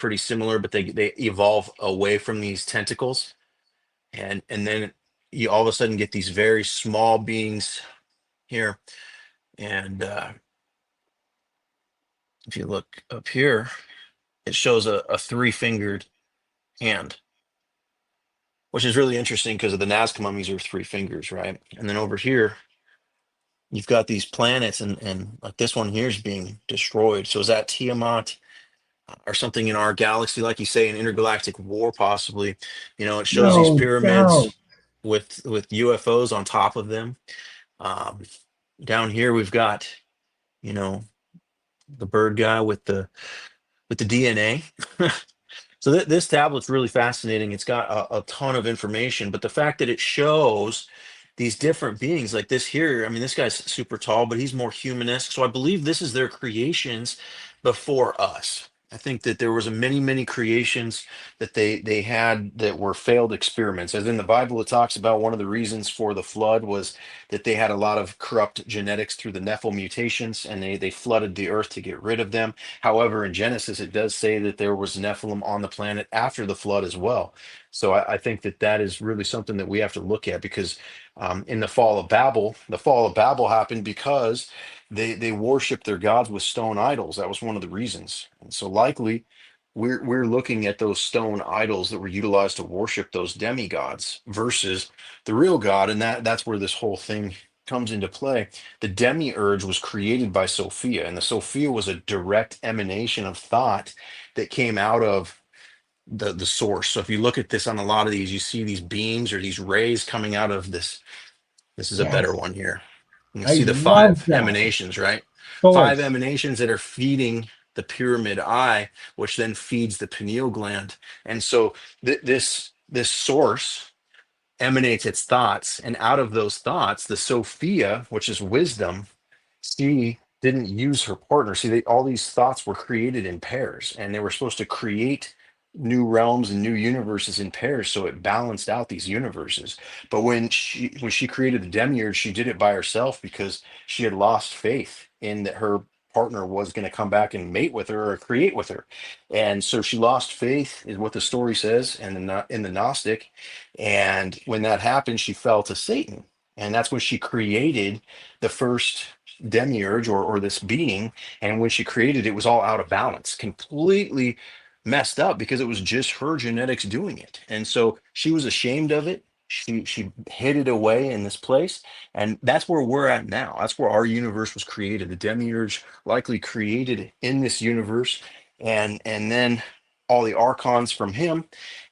pretty similar, but they evolve away from these tentacles, and then you all of a sudden get these very small beings here. And if you look up here, it shows a three-fingered hand, which is really interesting because of the Nazca mummies are three fingers, right? And then over here, you've got these planets, and like this one here is being destroyed. So is that Tiamat or something in our galaxy, like you say, an intergalactic war, possibly? It shows these No doubt. pyramids with UFOs on top of them. Um, Down here, we've got, you know, the bird guy with the DNA. So this tablet's really fascinating. It's got a ton of information, but the fact that it shows these different beings like this here, I mean, this guy's super tall, but he's more humanesque. So I believe this is their creations before us. I think that there was a many creations that they had that were failed experiments. As in the Bible, it talks about one of the reasons for the flood was that they had a lot of corrupt genetics through the Nephil mutations, and they flooded the earth to get rid of them. However, in Genesis, it does say that there was Nephilim on the planet after the flood as well. So I think that that is really something that we have to look at, because in the fall of Babel happened because they worshiped their gods with stone idols. That was one of the reasons. And so likely we're looking at those stone idols that were utilized to worship those demigods versus the real God, and that's where this whole thing comes into play. The demiurge was created by Sophia, and the Sophia was a direct emanation of thought that came out of the source. So if you look at this on a lot of these, you see these beams or these rays coming out of this. This is a better Yes, one here. You I see the love five that emanations, right? Five source. emanations that are feeding the pyramid eye, which then feeds the pineal gland. And so this source emanates its thoughts, and out of those thoughts, the Sophia, which is wisdom, she didn't use her partner. See, all these thoughts were created in pairs, and they were supposed to create new realms and new universes in pairs, so it balanced out these universes. But when she created the demiurge, she did it by herself because she had lost faith in that her partner was going to come back and mate with her or create with her. And so she lost faith, is what the story says, and in the Gnostic. And when that happened, she fell to Satan. And that's when she created the first demiurge, or this being. And when she created it, was all out of balance, completely messed up, because it was just her genetics doing it. And so she was ashamed of it. She hid it away in this place, and that's where we're at now. That's where our universe was created. The demiurge likely created in this universe, and then all the archons from him.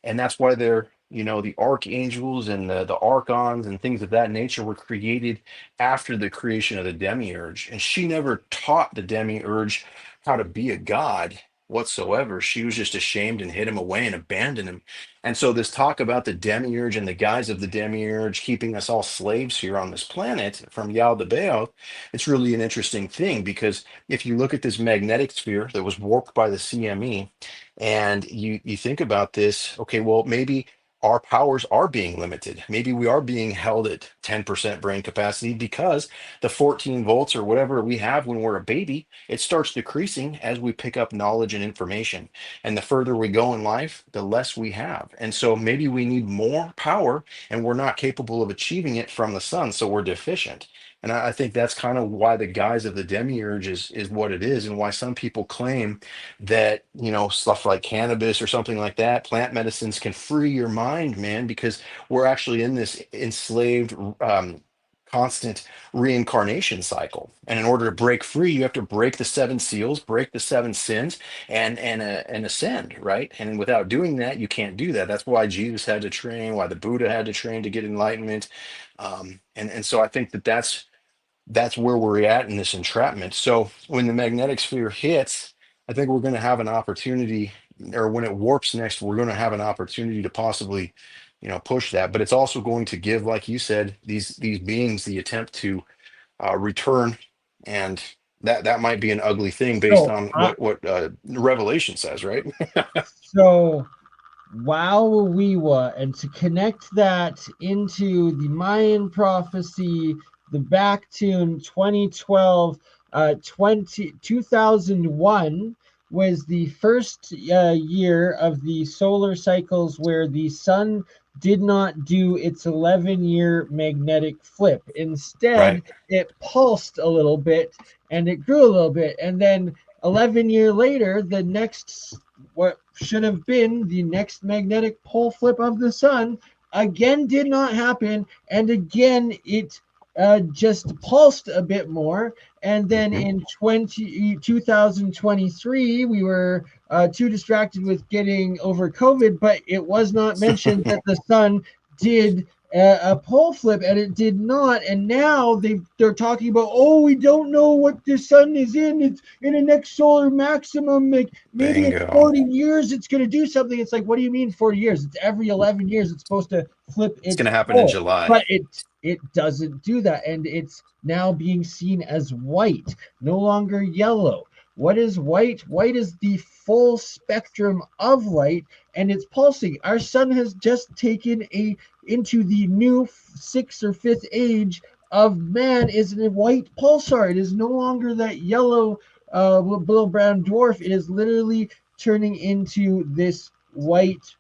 And that's why they're, the archangels and the archons and things of that nature were created after the creation of the demiurge. And she never taught the demiurge how to be a god whatsoever. She was just ashamed and hid him away and abandoned him. And so this talk about the demiurge and the guise of the demiurge keeping us all slaves here on this planet from Yal the Baal, it's really an interesting thing, because if you look at this magnetic sphere that was warped by the CME, and you think about this, okay, well, maybe our powers are being limited. Maybe we are being held at 10% brain capacity, because the 14 volts or whatever we have when we're a baby, it starts decreasing as we pick up knowledge and information. And the further we go in life, the less we have. And so maybe we need more power, and we're not capable of achieving it from the sun. So we're deficient. And I think that's kind of why the guise of the demiurge is what it is, and why some people claim that, stuff like cannabis or something like that, plant medicines, can free your mind, man, because we're actually in this enslaved, constant reincarnation cycle. And in order to break free, you have to break the seven seals, break the seven sins, and ascend, right? And without doing that, you can't do that. That's why Jesus had to train, why the Buddha had to train to get enlightenment. And so I think that that's where we're at in this entrapment. So when the magnetic sphere hits, I think we're going to have an opportunity, or when it warps next, we're going to have an opportunity to possibly, push that. But it's also going to give, like you said, these beings the attempt to return, and that might be an ugly thing based So, on what Revelation says, right? so wow, and to connect that into the Mayan prophecy, the back tune 2012, 2001, was the first year of the solar cycles where the sun did not do its 11-year magnetic flip. Right. Instead, it pulsed a little bit and it grew a little bit. And then 11 years later, the next, what should have been the next magnetic pole flip of the sun, again did not happen. And again, it just pulsed a bit more. And then Hmm. in 2023, we were too distracted with getting over COVID, but it was not mentioned that the sun did a pole flip, and it did not. And now they're talking about, oh, we don't know what the sun is in. It's in a next solar maximum. Like maybe in Bingo. 40 years it's going to do something. It's like, what do you mean 40 years? It's every 11 years it's supposed to flip It's going its to happen in pole, July. but it doesn't do that, and it's now being seen as white, no longer yellow. What is white? White is the full spectrum of light, and it's pulsing. Our sun has just taken a into the new sixth or fifth age of man is a white pulsar. It is no longer that yellow little brown dwarf. It is literally turning into this white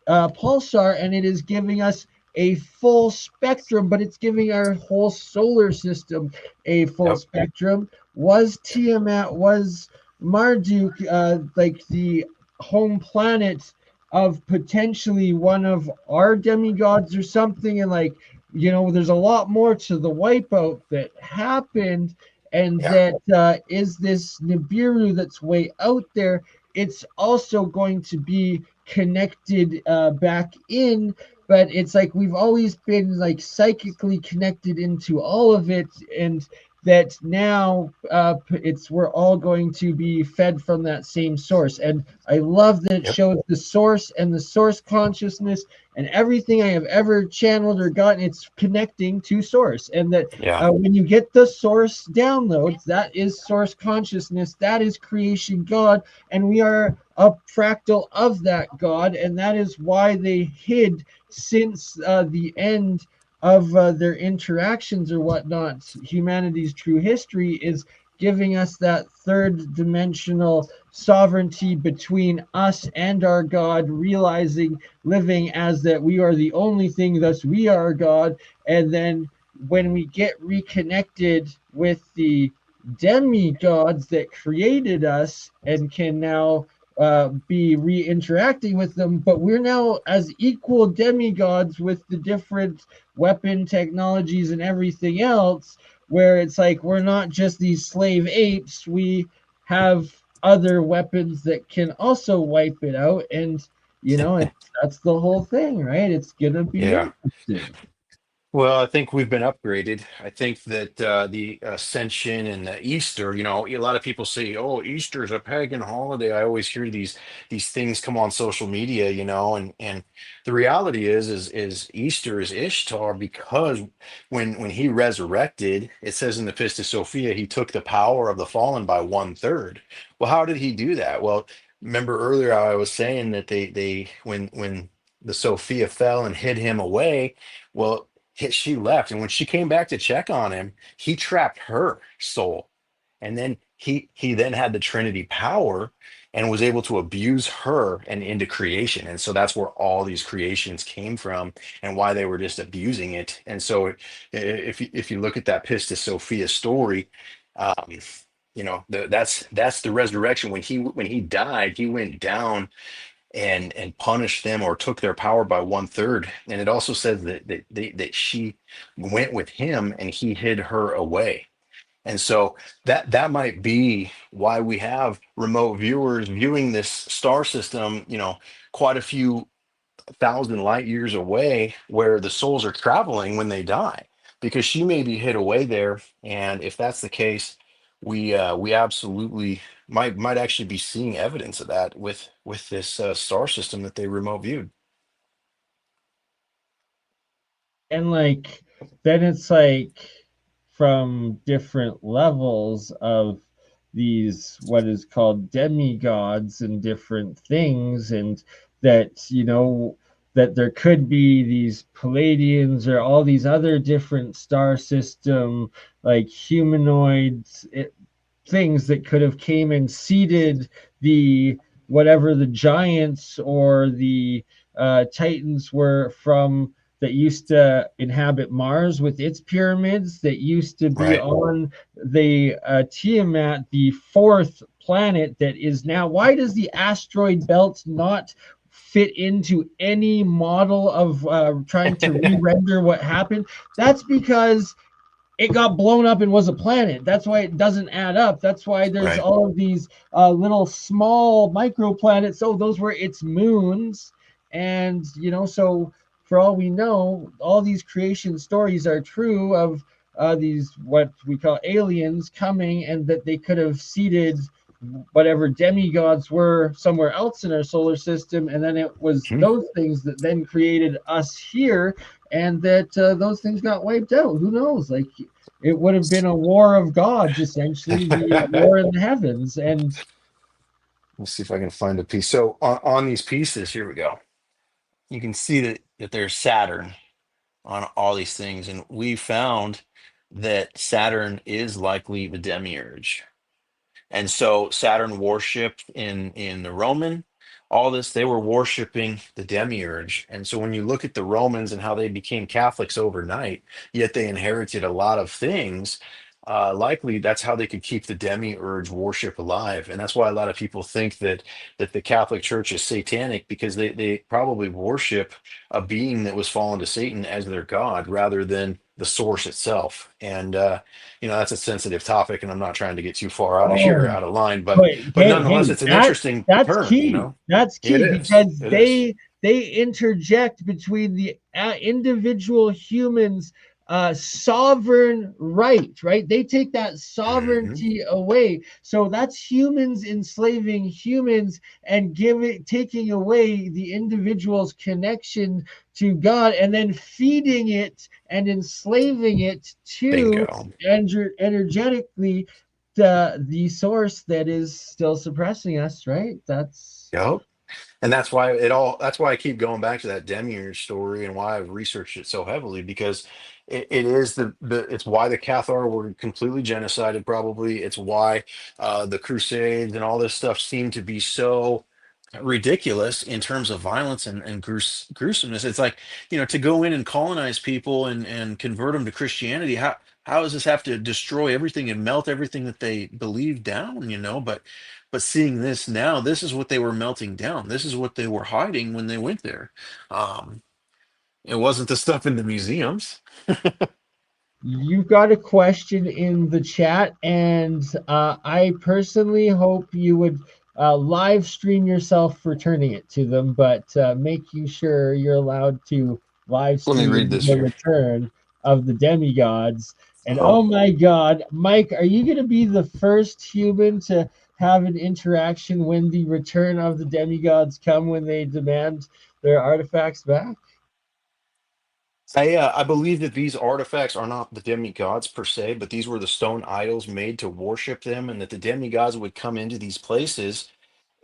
pulsar, and it is giving us a full spectrum, but it's giving our whole solar system a full Yep. spectrum. Was Tiamat, was Marduk like the home planet of potentially one of our demigods or something? And like, there's a lot more to the wipeout that happened, and Yeah. that is this Nibiru that's way out there. It's also going to be connected back in, but it's like we've always been like psychically connected into all of it, and that now it's we're all going to be fed from that same source. And I love that it Yep. shows the source and the source consciousness, and everything I have ever channeled or gotten, it's connecting to source. And that Yeah. when you get the source downloads, that is source consciousness, that is creation God, and we are a fractal of that God, and that is why they hid since the end of their interactions or whatnot. Humanity's true history is giving us that third dimensional sovereignty between us and our God, realizing, living as that we are the only thing, thus we are God. And then when we get reconnected with the demigods that created us and can now be re-interacting with them, but we're now as equal demigods with the different weapon technologies and everything else, where it's like we're not just these slave apes, we have other weapons that can also wipe it out. And that's the whole thing, right? It's gonna be Yeah. interesting. Well, I think we've been upgraded. I think that the Ascension and the Easter, a lot of people say, "Oh, Easter is a pagan holiday." I always hear these things come on social media, and the reality is Easter is Ishtar, because when he resurrected, it says in the Pistis Sophia, he took the power of the fallen by 1/3. Well, how did he do that? Well, remember earlier I was saying that they when the Sophia fell and hid him away. Well, she left, and when she came back to check on him, he trapped her soul, and then he then had the Trinity power and was able to abuse her and into creation. And so that's where all these creations came from, and why they were just abusing it. And so if you look at that Pistis Sophia story, um that's the resurrection. When he died, he went down and punished them, or took their power by 1/3. And it also says that she went with him and he hid her away. And so that might be why we have remote viewers viewing this star system, quite a few thousand light years away, where the souls are traveling when they die, because she may be hid away there. And if that's the case, we absolutely might actually be seeing evidence of that with this star system that they remote viewed. And like then it's like from different levels of these what is called demigods and different things, and that that there could be these Palladians or all these other different star system like humanoids, things that could have came and seeded the whatever the giants or the titans were from that used to inhabit Mars with its pyramids, that used to be Right. on the Tiamat, the fourth planet that is now. Why does the asteroid belt not fit into any model of trying to re-render what happened? That's because it got blown up and was a planet. That's why it doesn't add up. That's why there's Right. all of these little small microplanets. So those were its moons. And, so for all we know, all these creation stories are true of these, what we call aliens coming, and that they could have seeded whatever demigods were somewhere else in our solar system. And then it was Mhm. those things that then created us here, and that those things got wiped out. Who knows? Like, it would have been a war of gods, essentially, the war in the heavens. And Let's see if I can find a piece. So on these pieces, here we go. You can see that there's Saturn on all these things, and we found that Saturn is likely the demiurge. And so Saturn worshipped in the Roman, all this, they were worshiping the demiurge. And so when you look at the Romans and how they became Catholics overnight, yet they inherited a lot of things, likely that's how they could keep the demiurge worship alive. And that's why a lot of people think that the Catholic Church is satanic, because they probably worship a being that was fallen to Satan as their God rather than the source itself. And that's a sensitive topic, and I'm not trying to get too far out of here, oh, out of line, but but nonetheless, hey, it's an that interesting that's turn. key. That's It key is. because It is. they interject between the individual humans' sovereign right, right? They take that Hmm. sovereignty away. So that's humans enslaving humans and taking away the individual's connection to God, and then feeding it and enslaving it to Bingo. energetically the source that is still suppressing us, right? That's Yep. And that's why I keep going back to that demiurge story, and why I've researched it so heavily, because it is it's why the Cathar were completely genocided, probably. It's why the Crusades and all this stuff seem to be so ridiculous in terms of violence and gruesomeness. It's like, to go in and colonize people and convert them to Christianity. How does this have to destroy everything and melt everything that they believe down? But seeing this now, this is what they were melting down. This is what they were hiding when they went there. Um, it wasn't the stuff in the museums. you've got a question in the chat, and I personally hope you would live stream yourself returning it to them, but making sure you're allowed to live Let me read stream this the here. return of the demigods. And Oh, oh my God, Mike, are you going to be the first human to have an interaction when the return of the demigods come, when they demand their artifacts back? I believe that these artifacts are not the demigods per se, but these were the stone idols made to worship them, and that the demigods would come into these places.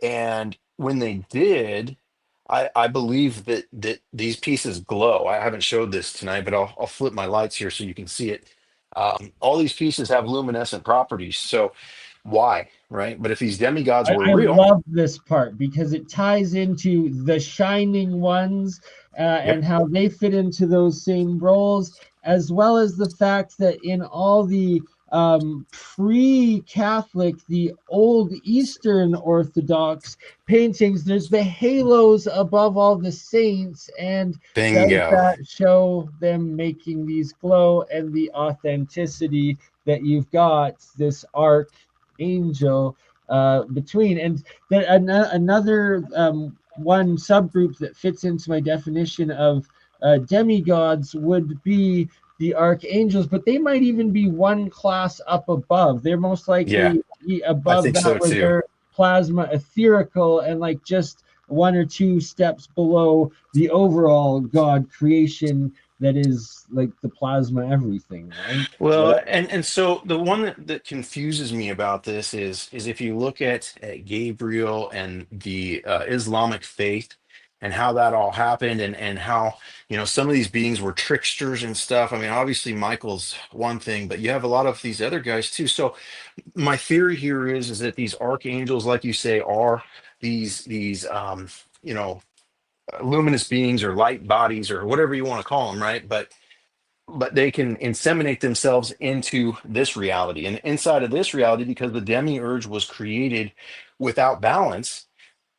And when they did, I believe that these pieces glow. I haven't showed this tonight, but I'll flip my lights here so you can see it. All these pieces have luminescent properties. So why, right? But if these demigods were I real, love this part because it ties into the shining ones yep, and how they fit into those same roles, as well as the fact that in all the pre-Catholic, the old Eastern Orthodox paintings, there's the halos above all the saints, and does bingo. that show them making these glow, and the authenticity that you've got this archangel between. And then another one subgroup that fits into my definition of demigods would be the archangels, but they might even be one class up above. They're most Yeah, likely I above think that, so where too. they're plasma etherical and like just one or two steps below the overall God creation that is like the plasma everything, right? Well, Whatever. and so the one that confuses me about this is if you look at Gabriel and the Islamic faith, and how that all happened, and how, some of these beings were tricksters and stuff. I mean, obviously Michael's one thing, but you have a lot of these other guys too. So my theory here is that these archangels, like you say, are these you know luminous beings or light bodies or whatever you want to call them, right? But they can inseminate themselves into this reality, and inside of this reality, because the demiurge was created without balance,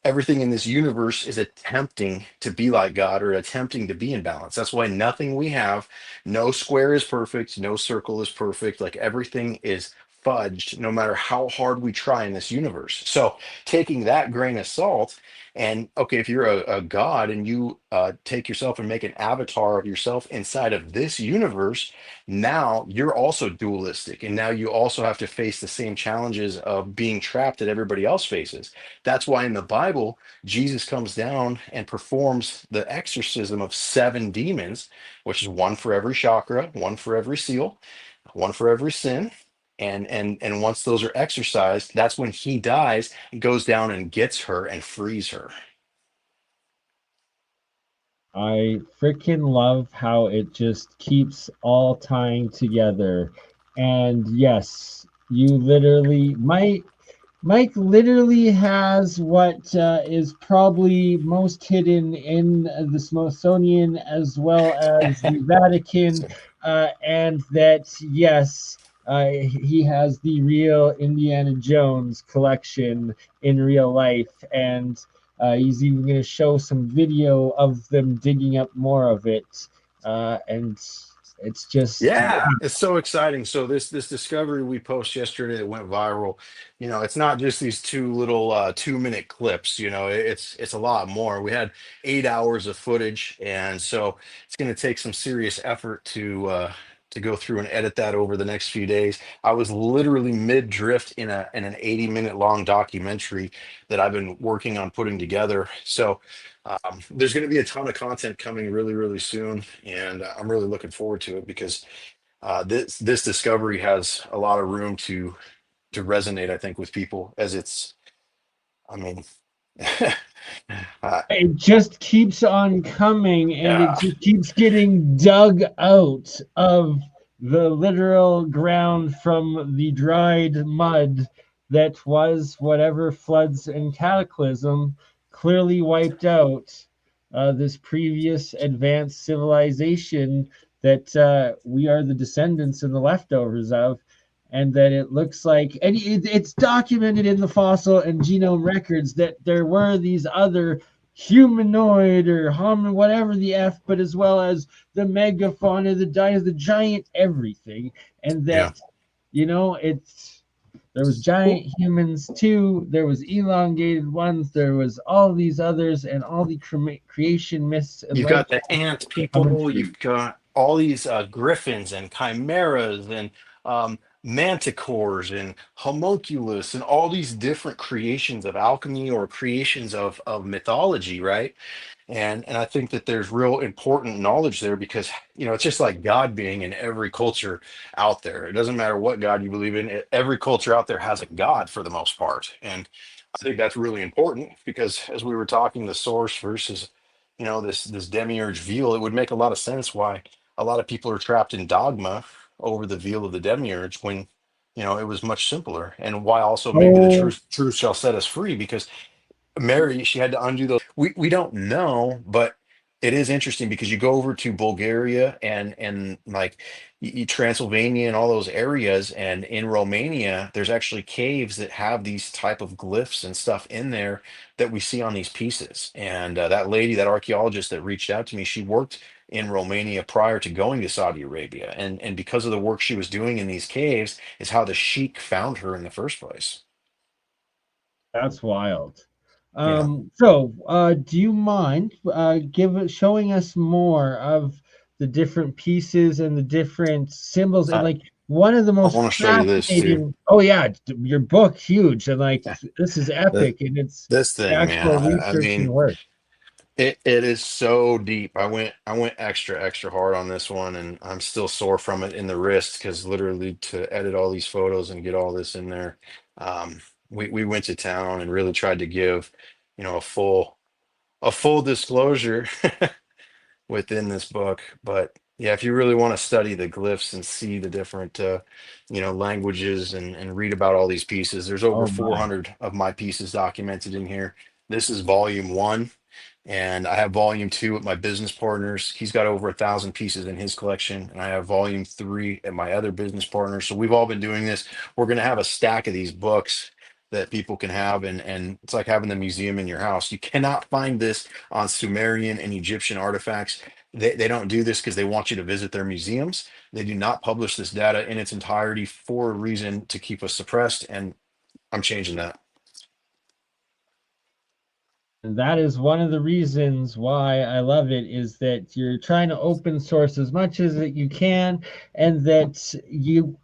everything in this universe is attempting to be like God or attempting to be in balance. That's why nothing we have, no square is perfect, no circle is perfect. Like everything is fudged, no matter how hard we try in this universe. So taking that grain of salt, and okay, if you're a god and you take yourself and make an avatar of yourself inside of this universe, now you're also dualistic. And now you also have to face the same challenges of being trapped that everybody else faces. That's why in the Bible, Jesus comes down and performs the exorcism of seven demons, which is one for every chakra, one for every seal, one for every sin. And once those are exorcised, that's when he dies and goes down and gets her and frees her. I freaking love how it just keeps all tying together. And yes, you literally, Mike literally has what is probably most hidden in the Smithsonian as well as the Vatican, and that, yes, he has the real Indiana Jones collection in real life. And he's even going to show some video of them digging up more of it. And it's just, Yeah, it's so exciting. So this discovery we posted yesterday that went viral, it's not just these two little 2-minute clips, it's a lot more. We had 8 hours of footage, and so it's going to take some serious effort to go through and edit that over the next few days. I was literally mid drift in an 80-minute long documentary that I've been working on putting together. So there's going to be a ton of content coming really, really soon, and I'm really looking forward to it because this discovery has a lot of room to resonate, I think, with people, as it's. I mean, uh, it just keeps on coming, and it yeah, just keeps getting dug out of the literal ground from the dried mud that was whatever floods and cataclysm clearly wiped out this previous advanced civilization that we are the descendants and the leftovers of. And that it looks like, and it's documented in the fossil and genome records that there were these other humanoid or homin, whatever the F, but as well as the megafauna, the giant everything. And yeah. that, it's, there was Well, giant humans too, there was elongated ones, there was all these others, and all the creation myths and you've got legends the ant coming people, true. you've got all these griffins and chimeras and manticores and homunculus and all these different creations of alchemy or creations of mythology, right? And I think that there's real important knowledge there because it's just like God being in every culture out there. It doesn't matter what God you believe in. Every culture out there has a God for the most part, and I think that's really important because as we were talking, the source versus this demiurge veal, it would make a lot of sense why a lot of people are trapped in dogma over the veal of the demiurge when it was much simpler, and why also maybe the Oh, truth shall set us free because Mary, she had to undo those. We don't know, but it is interesting because you go over to Bulgaria and like Transylvania and all those areas, and in Romania, there's actually caves that have these type of glyphs and stuff in there that we see on these pieces. And that lady, that archaeologist that reached out to me, she worked in Romania prior to going to Saudi Arabia, and because of the work she was doing in these caves, is how the sheik found her in the first place. that's wild. Yeah. Do you mind showing us more of the different pieces and the different symbols and I, like one of the I most want to show you this too. fascinating? Oh yeah, your book huge and like this is Th- epic and it's this thing, man. actual I research and mean, work. it is so deep. I went extra hard on this one, and I'm still sore from it in the wrist because literally to edit all these photos and get all this in there, um, we went to town and really tried to give, a full. a full disclosure within this book. But yeah, if you really want to study the glyphs and see the different, languages and read about all these pieces, there's over Oh my. 400 of my pieces documented in here. This is volume one. And I have volume two with my business partners. He's got over 1,000 pieces in his collection. And I have volume three at my other business partner. So we've all been doing this. We're going to have a stack of these books that people can have. And it's like having the museum in your house. You cannot find this on Sumerian and Egyptian artifacts. They don't do this because they want you to visit their museums. They do not publish this data in its entirety for a reason to keep us suppressed. And I'm changing that. And that is one of the reasons why I love it is that you're trying to open source as much as that you can, and that you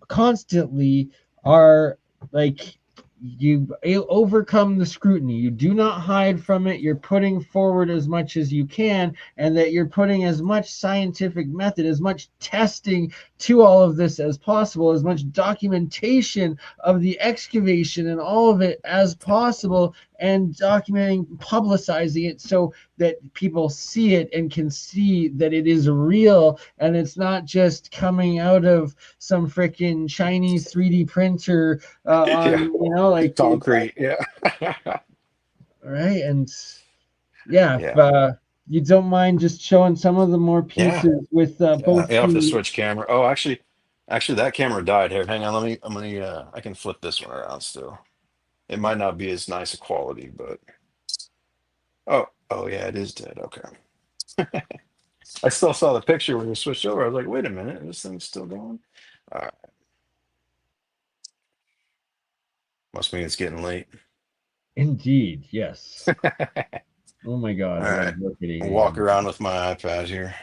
constantly are like you overcome the scrutiny. You do not hide from it. You're putting forward as much as you can, and that you're putting as much scientific method, as much testing to all of this as possible, as much documentation of the excavation and all of it as possible, and documenting, publicizing it so that people see it and can see that it is real and it's not just coming out of some freaking Chinese 3D printer on, Yeah. like it's Concrete. Yeah. right. And yeah, if Yeah. you don't mind just showing some of the more Yeah. pieces with Yeah, both you have to the switch camera. Oh, actually, that camera died here. Hang on, I can flip this one around still. It might not be as nice a quality, but oh yeah, it is dead. Okay. I still saw the picture when you switched over. I was like, wait a minute, this thing's still going. All right, must mean it's getting late. indeed, yes. Oh my God, All I gotta right, look at it I'll walk again. around with my iPad here.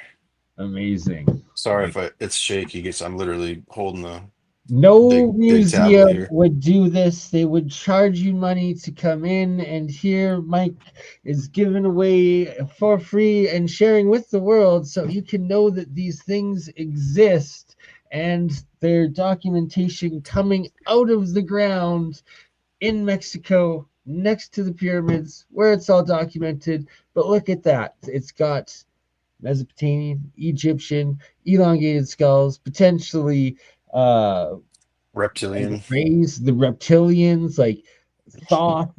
Amazing. Sorry Like if it's shaky. Guess I'm literally holding the no big tablet museum here. would do this. They would charge you money to come in, and here Mike is giving away for free and sharing with the world so you can know that these things exist and their documentation coming out of the ground in Mexico next to the pyramids where it's all documented. But look at that. It's got Mesopotamian, Egyptian, elongated skulls, potentially like Reptilian. rays, the reptilians, like Thoth.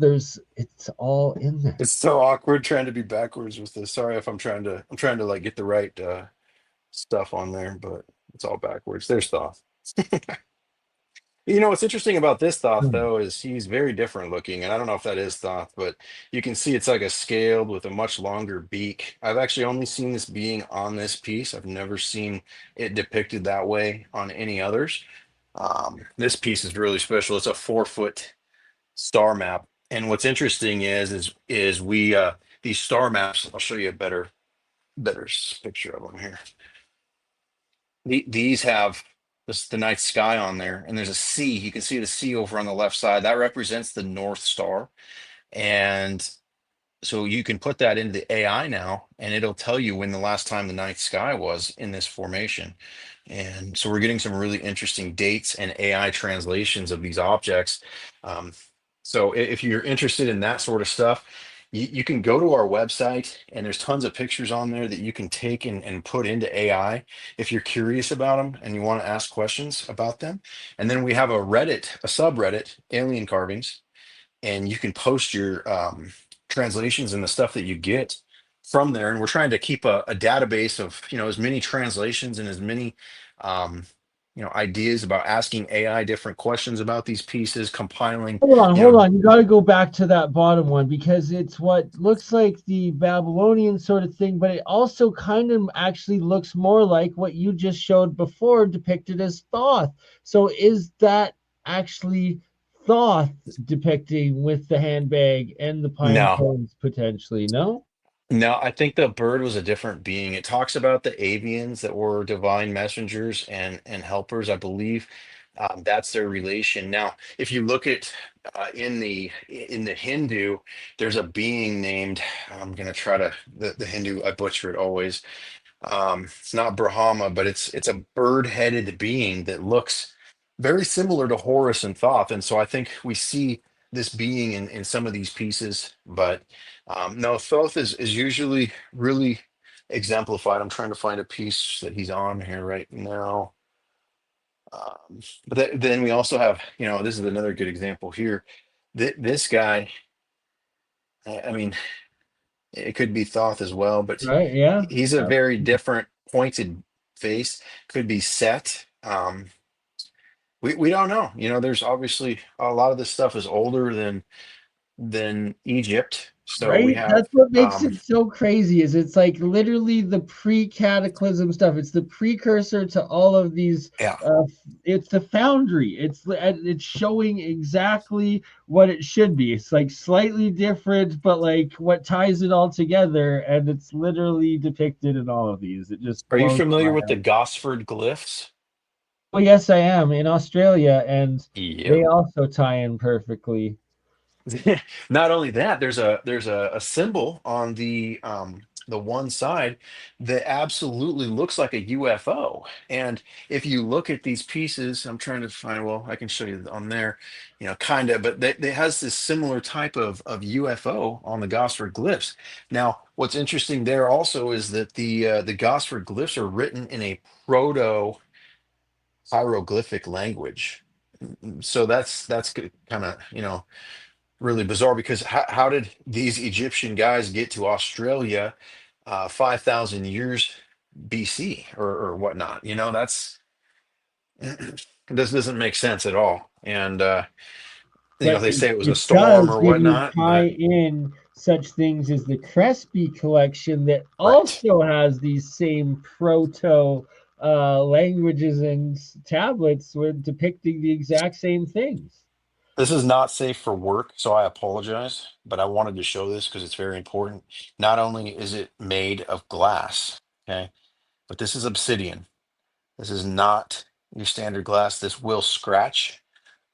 It's all in there. It's so awkward trying to be backwards with this. Sorry if I'm trying to like get the right stuff on there, but it's all backwards. There's Thoth. What's interesting about this Thoth Hmm. though is he's very different looking, and I don't know if that is Thoth, but you can see it's like a scaled with a much longer beak. I've actually only seen this being on this piece. I've never seen it depicted that way on any others. This piece is really special. It's a 4 foot star map. And what's interesting is we these star maps. I'll show you a better picture of them here. These have the night sky on there, and there's a sea. You can see the sea over on the left side. That represents the North Star, and so you can put that into the AI now, and it'll tell you when the last time the night sky was in this formation. And so we're getting some really interesting dates and AI translations of these objects. Um, so if you're interested in that sort of stuff, you can go to our website, and there's tons of pictures on there that you can take and put into AI if you're curious about them and you want to ask questions about them. And then we have a subreddit, Alien Carvings, and you can post your translations and the stuff that you get from there. And we're trying to keep a database of as many translations and as many ideas about asking AI different questions about these pieces, compiling. Hold on, You hold know, on. You got to go back to that bottom one because it's what looks like the Babylonian sort of thing, but it also kind of actually looks more like what you just showed before, depicted as Thoth. So is that actually Thoth depicting with the handbag and the pine no, cones potentially? No? no, I think the bird was a different being. It talks about the avians that were divine messengers and helpers, I believe. That's their relation. Now, if you look at in the Hindu, there's a being named. I'm gonna try to the Hindu. I butcher it always. It's not Brahma, but it's a bird-headed being that looks very similar to Horus and Thoth. And so I think we see. this being in some of these pieces, but no, Thoth is usually really exemplified. I'm trying to find a piece that he's on here right now. But then we also have, this is another good example here. This guy, I mean, it could be Thoth as well, but Right? Yeah. he's a very different pointed face. Could be Set. We don't know. There's obviously a lot of this stuff is older than Egypt. So we Right? have, That's what makes it so crazy is it's like literally the pre-cataclysm stuff. It's the precursor to all of these yeah. it's the foundry. It's showing exactly what it should be. It's like slightly different, but like what ties it all together, and it's literally depicted in all of these. It just Are you blows my familiar with the mind. Gosford glyphs? Well, yes, I am in Australia, and Yep. they also tie in perfectly. Not only that, there's a symbol on the one side that absolutely looks like a UFO. And if you look at these pieces, I'm trying to find, well, I can show you on there, kind of, but they has this similar type of UFO on the Gosford glyphs. Now, what's interesting there also is that the Gosford glyphs are written in a proto hieroglyphic language. So that's kind of, really bizarre because how did these Egyptian guys get to Australia 5,000 years BC or whatnot? That's this doesn't make sense at all. And But they say it was a it storm does or when you whatnot, tie but in such things as the Crespi collection that right. also has these same proto languages and tablets with depicting the exact same things. This is not safe for work, so I apologize, but I wanted to show this because it's very important. Not only is it made of glass, okay, but this is obsidian. This is not your standard glass. This will scratch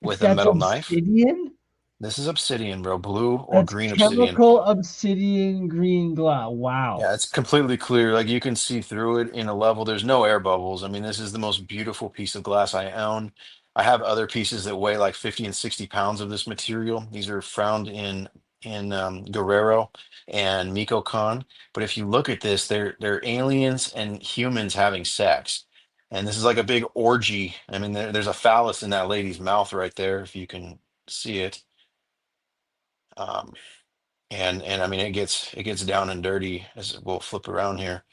with a That's metal knife. obsidian? This is obsidian, bro. Blue or That's green obsidian. chemical obsidian green glass. Yeah, Wow. it's completely clear. Like you can see through it in a level. There's no air bubbles. I mean, this is the most beautiful piece of glass I own. I have other pieces that weigh like 50 and 60 pounds of this material. These are found in Guerrero and Mikokan. But if you look at this, they're aliens and humans having sex. And this is like a big orgy. I mean, there's a phallus in that lady's mouth right there, if you can see it. Um, and I mean it gets down and dirty as we'll flip around here.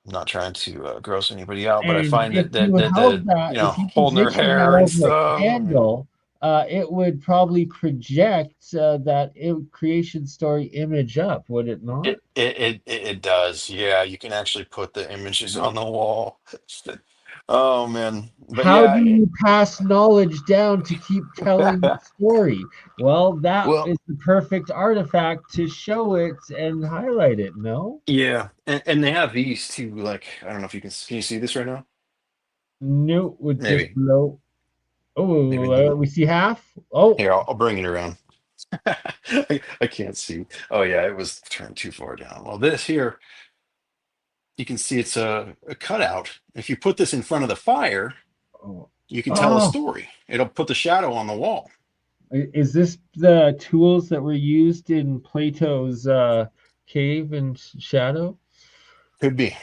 I'm not trying to gross anybody out, but I And find if that you that that held the that, if you holding their position that hair and over a stuff. I mean, candle, it would probably project that creation story image up, would it not? it does. Yeah, you can actually put the images on the wall. Oh man, but How yeah, do you pass knowledge down to keep telling the story? Well, that well, is the perfect artifact to show it and highlight it, no? yeah, and they have these too. Like I don't know if you see this right now? No, with just Maybe below. maybe Oh, we see half. Oh, here I'll bring it around. I can't see. Oh yeah, it was turned too far down. Well, this here, you can see it's a cutout. If you put this in front of the fire, oh, you can tell a oh. story. It'll put the shadow on the wall. Is this the tools that were used in Plato's cave and shadow? Could be.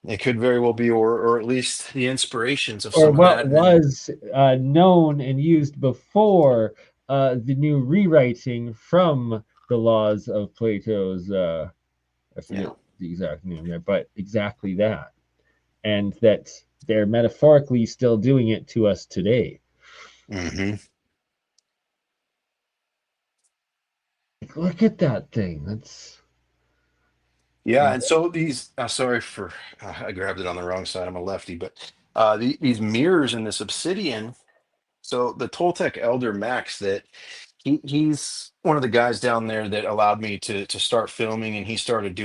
It could very well be, or at least the inspirations of Or some of what that. And was known and used before the new rewriting from the laws of Plato's, I forget yeah. the exact name there, but exactly that. And that they're metaphorically still doing it to us today. Hmm. Look at that thing. That's Yeah. And so these, sorry for, I grabbed it on the wrong side. I'm a lefty, but these mirrors in this obsidian. So the Toltec elder Max, that he's one of the guys down there that allowed me to start filming, and he started doing